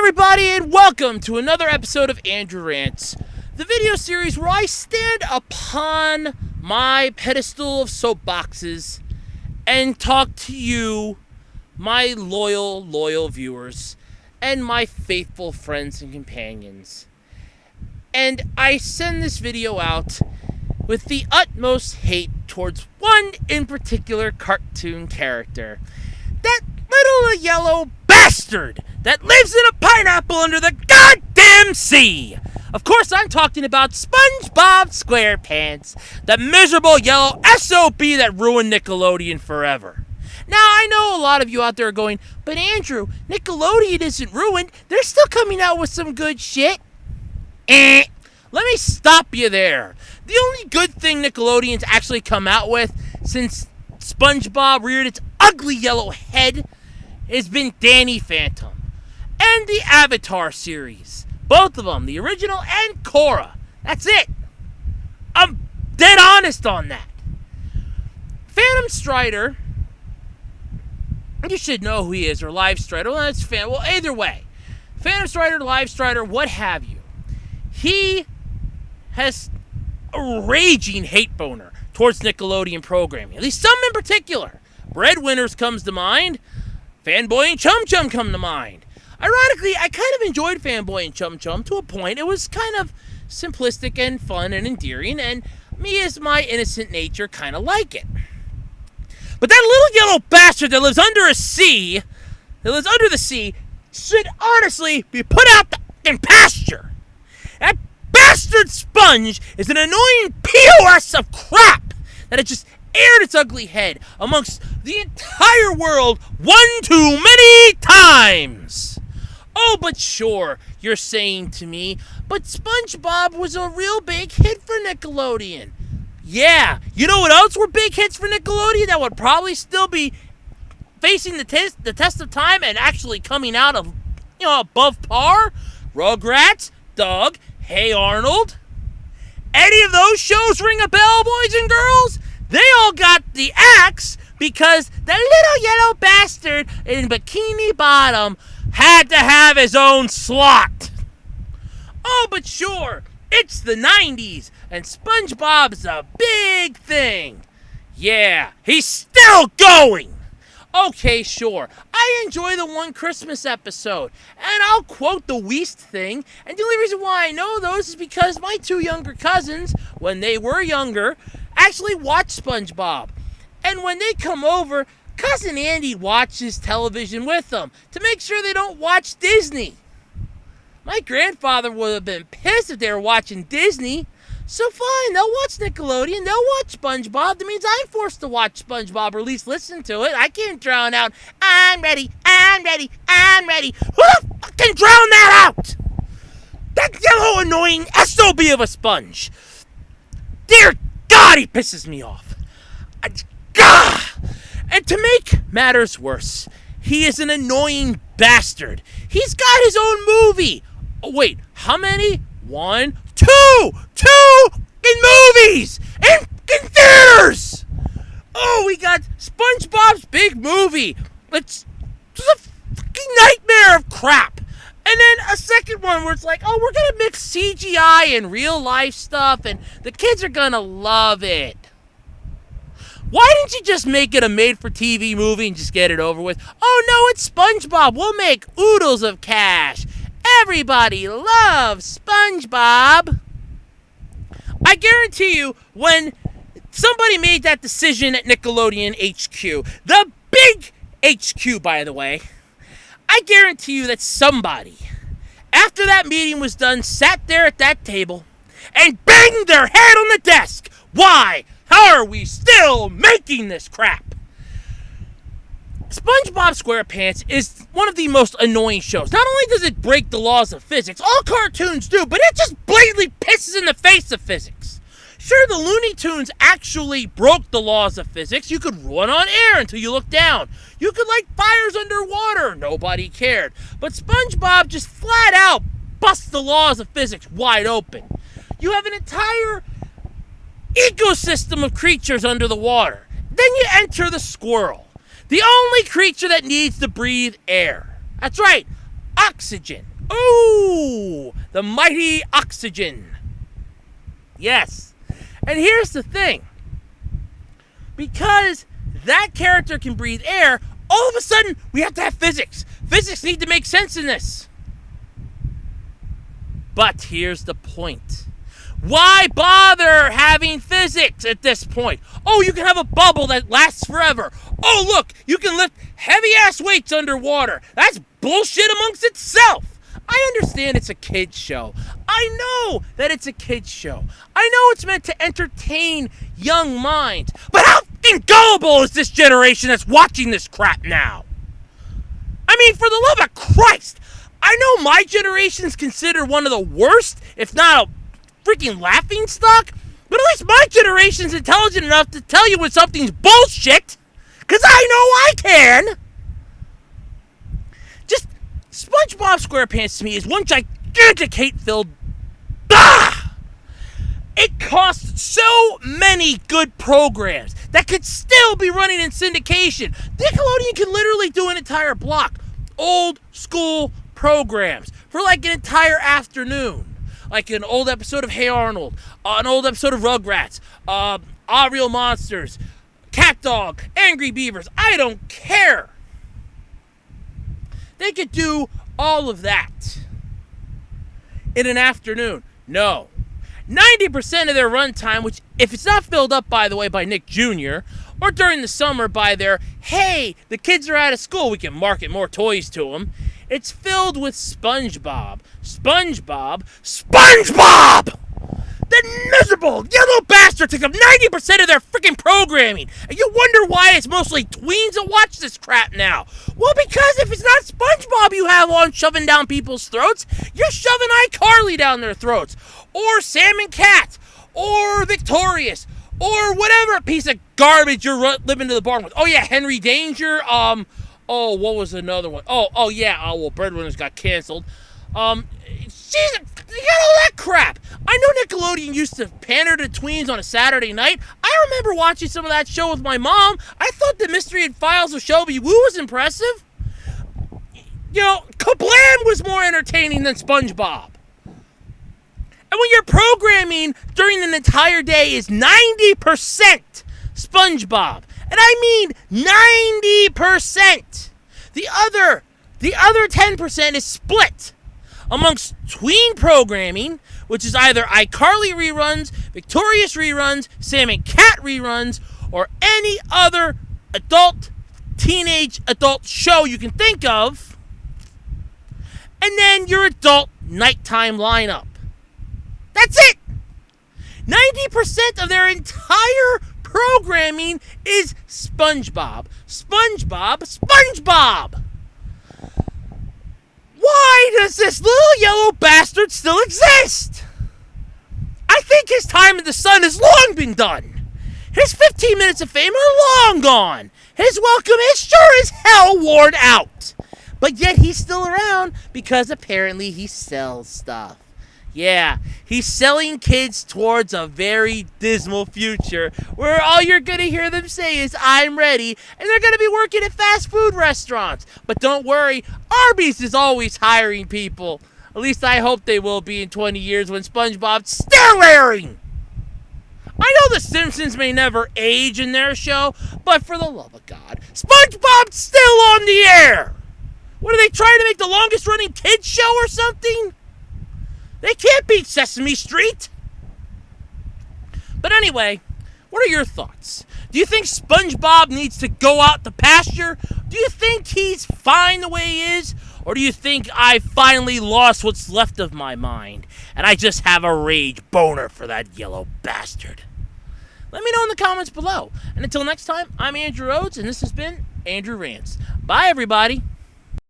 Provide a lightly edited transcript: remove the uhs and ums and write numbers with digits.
everybody, and welcome to another episode of Andrew Rants, the video series where I stand upon my pedestal of soapboxes and talk to you, my loyal viewers, and my faithful friends and companions. And I send this video out with the utmost hate towards one in particular cartoon character. That little yellow bastard that lives in a pineapple under the goddamn sea. Of course, I'm talking about Spongebob SquarePants, the miserable yellow SOB that ruined Nickelodeon forever. Now, I know a lot of you out there are going, but Andrew, Nickelodeon isn't ruined. They're still coming out with some good shit. Let me stop you there. The only good thing Nickelodeon's actually come out with since SpongeBob reared its ugly yellow head has been Danny Phantom and the Avatar series. Both of them, the original and Korra. That's it. I'm dead honest on that. Phantom Strider, you should know who he is, or Live Strider. Well, that's well, either way. Phantom Strider, Live Strider, what have you. He has a raging hate boner towards Nickelodeon programming. At least some in particular. Breadwinners comes to mind. Fanboy and Chum Chum come to mind. Ironically, I kind of enjoyed Fanboy and Chum Chum to a point. It was kind of simplistic and fun and endearing, and me as my innocent nature kind of like it. But that little yellow bastard that lives under the sea, should honestly be put out the fucking pasture. That bastard Sponge is an annoying POS of crap that has just aired its ugly head amongst the entire world one too many times. Oh, but sure, you're saying to me, but SpongeBob was a real big hit for Nickelodeon. Yeah, you know what else were big hits for Nickelodeon that would probably still be facing the test of time and actually coming out of, above par? Rugrats, Doug, Hey Arnold. Any of those shows ring a bell, boys and girls? They all got the axe because the little yellow bastard in Bikini Bottom had to have his own slot. Oh, but sure, it's the 90s, and SpongeBob's a big thing. Yeah, he's still going. Okay, sure, I enjoy the one Christmas episode, and I'll quote the Weast thing, and the only reason why I know those is because my two younger cousins, when they were younger, actually watched SpongeBob. And when they come over, Cousin Andy watches television with them to make sure they don't watch Disney. My grandfather would have been pissed if they were watching Disney. So fine, they'll watch Nickelodeon, they'll watch SpongeBob. That means I'm forced to watch SpongeBob, or at least listen to it. I can't drown out, I'm ready. Who the fuck can drown that out? That yellow annoying SOB of a sponge. Dear God, he pisses me off. And to make matters worse, he is an annoying bastard. He's got his own movie. Oh, wait, how many? 1, 2 in movies! In theaters! Oh, we got SpongeBob's big movie. It's just a fucking nightmare of crap. And then a second one where it's like, oh, we're going to mix CGI and real life stuff, and the kids are going to love it. Why didn't you just make it a made-for-TV movie and just get it over with? Oh, no, it's SpongeBob. We'll make oodles of cash. Everybody loves SpongeBob. I guarantee you, when somebody made that decision at Nickelodeon HQ, the big HQ, by the way, I guarantee you that somebody, after that meeting was done, sat there at that table and banged their head on the desk. Why? How are we still making this crap? Spongebob SquarePants is one of the most annoying shows. Not only does it break the laws of physics, all cartoons do, but it just blatantly pisses in the face of physics. Sure, the Looney Tunes actually broke the laws of physics. You could run on air until you looked down. You could light fires underwater. Nobody cared. But SpongeBob just flat out busts the laws of physics wide open. You have an entire ecosystem of creatures under the water. Then you enter the squirrel, the only creature that needs to breathe air. That's right, oxygen. Ooh, the mighty oxygen. Yes. And here's the thing. Because that character can breathe air, all of a sudden we have to have physics. Physics need to make sense in this. But here's the point. Why bother having physics at this point? Oh, you can have a bubble that lasts forever. Oh, look, you can lift heavy-ass weights underwater. That's bullshit amongst itself. I understand it's a kid's show. I know that it's a kid's show. I know it's meant to entertain young minds. But how fucking gullible is this generation that's watching this crap now? I mean, for the love of Christ, I know my generation's considered one of the worst, if not a freaking laughing stock, but at least my generation's intelligent enough to tell you when something's bullshit, because I know I can. Just SpongeBob SquarePants to me is one gigantic hate-filled It costs so many good programs that could still be running in syndication. Nickelodeon can literally do an entire block. Old school programs for like an entire afternoon. Like an old episode of Hey Arnold, an old episode of Rugrats, Our Real Monsters, Cat Dog, Angry Beavers. I don't care. They could do all of that in an afternoon. No. 90% of their runtime, which if it's not filled up, by the way, by Nick Jr., or during the summer by their, hey, the kids are out of school, we can market more toys to them, it's filled with SpongeBob. SpongeBob? SpongeBob! The miserable yellow bastard takes up 90% of their freaking programming. And you wonder why it's mostly tweens that watch this crap now. Well, because if it's not SpongeBob you have on shoving down people's throats, you're shoving iCarly down their throats. Or Sam and Cat. Or Victorious. Or whatever piece of garbage you're living to the barn with. Oh, yeah, Henry Danger. Oh, what was another one? Oh, yeah. Oh, well, Breadwinners got canceled. You got all that crap. I know Nickelodeon used to pander to tweens on a Saturday night. I remember watching some of that show with my mom. I thought the Mystery and Files of Shelby Woo was impressive. You know, Kablam was more entertaining than SpongeBob. And when your programming during an entire day is 90% SpongeBob, and I mean 90%, the other 10% is split amongst tween programming, which is either iCarly reruns, Victorious reruns, Sam and Cat reruns, or any other teenage adult show you can think of, and then your adult nighttime lineup. That's it! 90% of their entire programming is SpongeBob. SpongeBob. SpongeBob! Why does this little yellow bastard still exist? I think his time in the sun has long been done. His 15 minutes of fame are long gone. His welcome is sure as hell worn out. But yet he's still around because apparently he sells stuff. Yeah, he's selling kids towards a very dismal future where all you're going to hear them say is, I'm ready, and they're going to be working at fast food restaurants. But don't worry, Arby's is always hiring people. At least I hope they will be in 20 years when SpongeBob's still airing. I know The Simpsons may never age in their show, but for the love of God, SpongeBob's still on the air. What, are they trying to make the longest running kids show or something? They can't beat Sesame Street. But anyway, what are your thoughts? Do you think SpongeBob needs to go out to pasture? Do you think he's fine the way he is? Or do you think I finally lost what's left of my mind and I just have a rage boner for that yellow bastard? Let me know in the comments below. And until next time, I'm Andrew Rhodes, and this has been Andrew Rants. Bye, everybody.